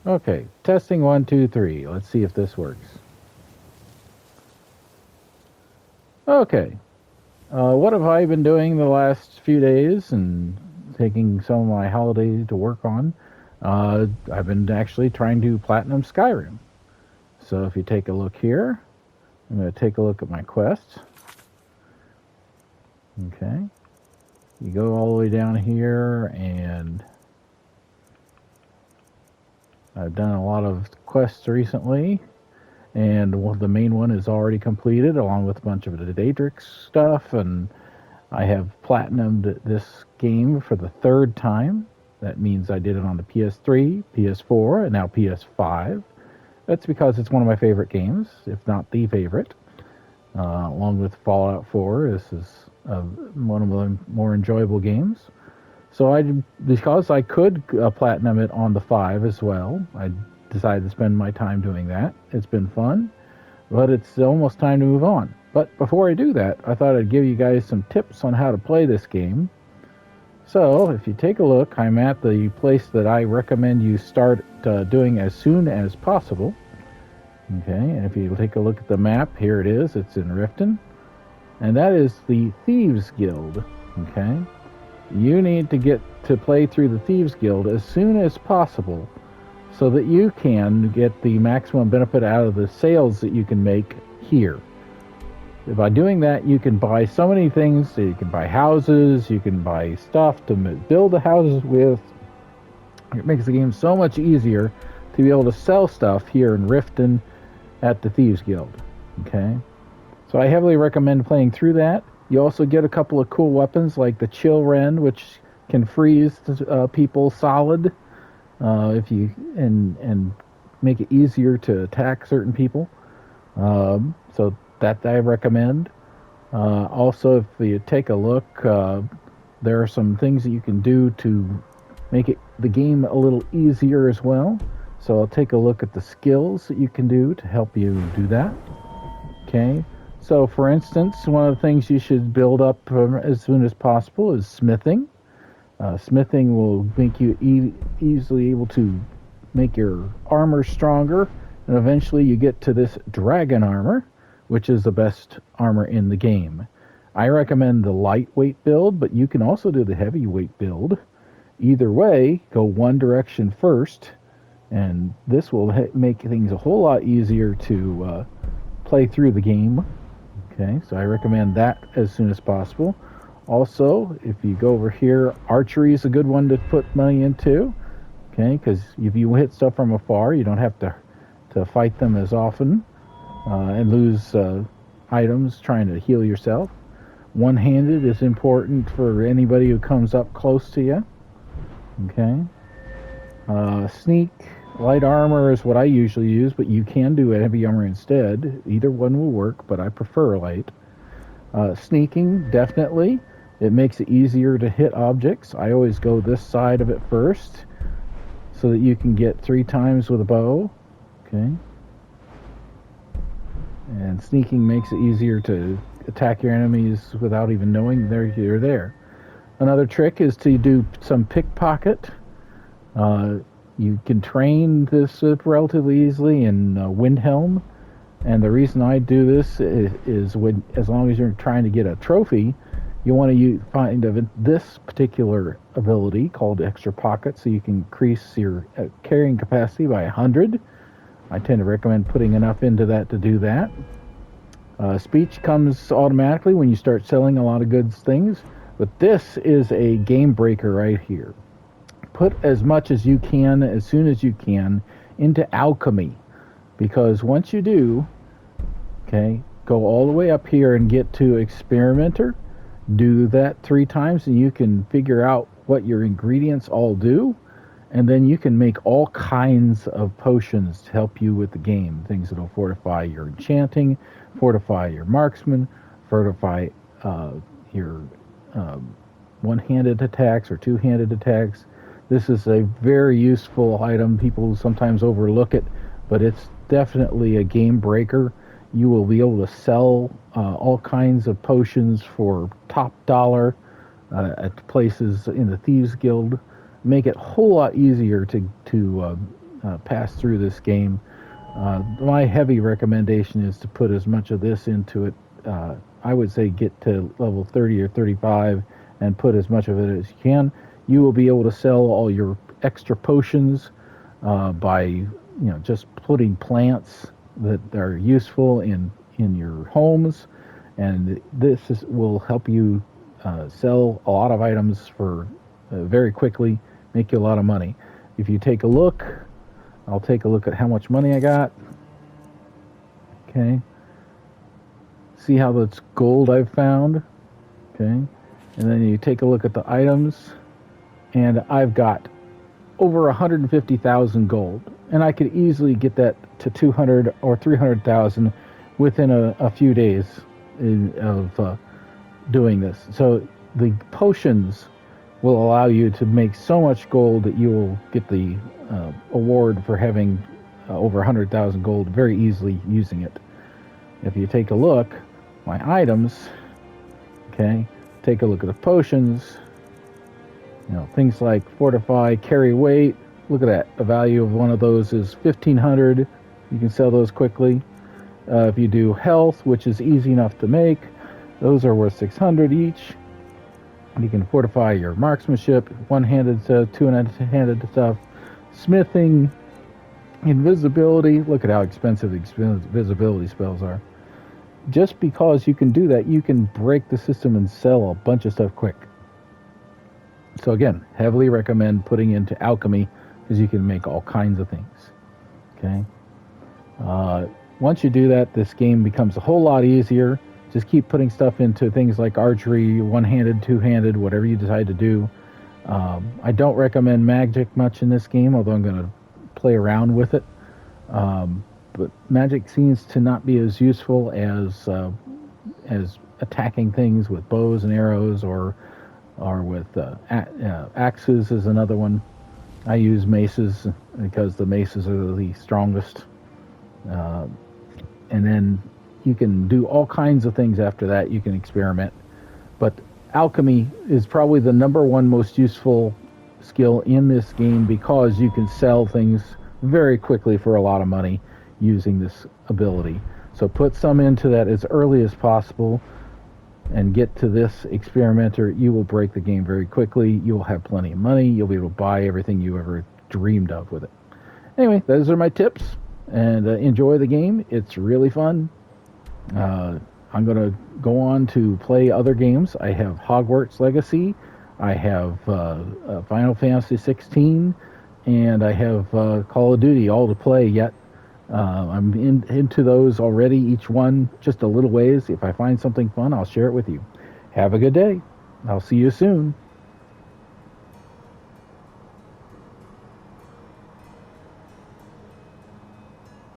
Okay, testing 1, 2, 3. Let's see if this works. Okay, what have I been doing the last few days and taking some of my holiday to work on? I've been actually trying to platinum Skyrim. So if you take a look here, I'm going to take a look at my quests. Okay, you go all the way down here, and I've done a lot of quests recently. And the main one is already completed, along with a bunch of the Daedric stuff. And I have platinumed this game for the third time. That means I did it on the PS3, PS4, and now PS5. That's because it's one of my favorite games, if not the favorite. Along with Fallout 4, this is one of the more enjoyable games. So because I could platinum it on the 5 as well, I decided to spend my time doing that. It's been fun, but it's almost time to move on. But before I do that, I thought I'd give you guys some tips on how to play this game. So if you take a look, I'm at the place that I recommend you start doing as soon as possible. Okay, and if you take a look at the map, here it is. It's in Riften, and that is the Thieves Guild. Okay, you need to get to play through the Thieves Guild as soon as possible so that you can get the maximum benefit out of the sales that you can make here. By doing that, you can buy so many things. You can buy houses, you can buy stuff to build the houses with. It makes the game so much easier to be able to sell stuff here in Riften at the Thieves Guild. Okay, so I heavily recommend playing through that. You also get a couple of cool weapons like the Chill Wren, which can freeze people solid if you and make it easier to attack certain people. So that I recommend. Also, if you take a look, there are some things that you can do to make the game a little easier as well. So I'll take a look at the skills that you can do to help you do that. Okay. So, for instance, one of the things you should build up as soon as possible is smithing. Smithing will make you easily able to make your armor stronger, and eventually you get to this dragon armor, which is the best armor in the game. I recommend the lightweight build, but you can also do the heavyweight build. Either way, go one direction first, and this will make things a whole lot easier to play through the game. Okay, so I recommend that as soon as possible. Also, if you go over here, archery is a good one to put money into. Okay, because if you hit stuff from afar, you don't have to fight them as often and lose items trying to heal yourself. One-handed is important for anybody who comes up close to you. Okay. Sneak, light armor is what I usually use, but you can do heavy armor instead. Either one will work, but I prefer light. Sneaking, definitely. It makes it easier to hit objects. I always go this side of it first so that you can get 3 times with a bow. Okay. And sneaking makes it easier to attack your enemies without even knowing you're there. Another trick is to do some pickpocket. You can train this relatively easily in Windhelm. And the reason I do this is when, as long as you're trying to get a trophy, you want to find this particular ability called Extra Pocket, so you can increase your carrying capacity by 100. I tend to recommend putting enough into that to do that. Speech comes automatically when you start selling a lot of goods things, but this is a game breaker right here. Put as much as you can, as soon as you can, into alchemy, because once you do, okay, go all the way up here and get to experimenter. Do that 3 times and you can figure out what your ingredients all do, and then you can make all kinds of potions to help you with the game. Things that will fortify your enchanting, fortify your marksman, fortify your one-handed attacks or two-handed attacks. This is a very useful item. People sometimes overlook it, but it's definitely a game breaker. You will be able to sell all kinds of potions for top dollar at places in the Thieves Guild. Make it a whole lot easier to pass through this game. My heavy recommendation is to put as much of this into it. I would say get to level 30 or 35 and put as much of it as you can. You will be able to sell all your extra potions by just putting plants that are useful in your homes, and will help you sell a lot of items for very quickly, make you a lot of money. If you take a look, I'll take a look at how much money I got. Okay. See how that's gold I've found. Okay. And then you take a look at the items, and I've got over 150,000 gold. And I could easily get that to 200 or 300,000 within a few days of doing this. So the potions will allow you to make so much gold that you will get the award for having over 100,000 gold very easily using it. If you take a look, my items, okay, take a look at the potions, things like fortify, carry weight. Look at that. The value of one of those is 1,500. You can sell those quickly. If you do health, which is easy enough to make, those are worth 600 each. You can fortify your marksmanship, one-handed stuff, two-handed stuff, smithing, invisibility. Look at how expensive invisibility spells are. Just because you can do that, you can break the system and sell a bunch of stuff quick. So again, heavily recommend putting into alchemy because you can make all kinds of things. Okay. Once you do that, this game becomes a whole lot easier. Just keep putting stuff into things like archery, one-handed, two-handed, whatever you decide to do. I don't recommend magic much in this game, although I'm going to play around with it. But magic seems to not be as useful as attacking things with bows and arrows or with axes is another one. I use maces because the maces are the strongest. And then you can do all kinds of things after that. You can experiment. But alchemy is probably the number one most useful skill in this game because you can sell things very quickly for a lot of money using this ability. So put some into that as early as possible and get to this experimenter. You will break the game very quickly. You will have plenty of money. You'll be able to buy everything you ever dreamed of with it. Anyway, those are my tips, and enjoy the game. It's really fun. I'm going to go on to play other games. I have Hogwarts Legacy. I have Final Fantasy 16, and I have Call of Duty all to play yet. I'm into those already, each one just a little ways. If I find something fun, I'll share it with you. Have a good day. I'll see you soon.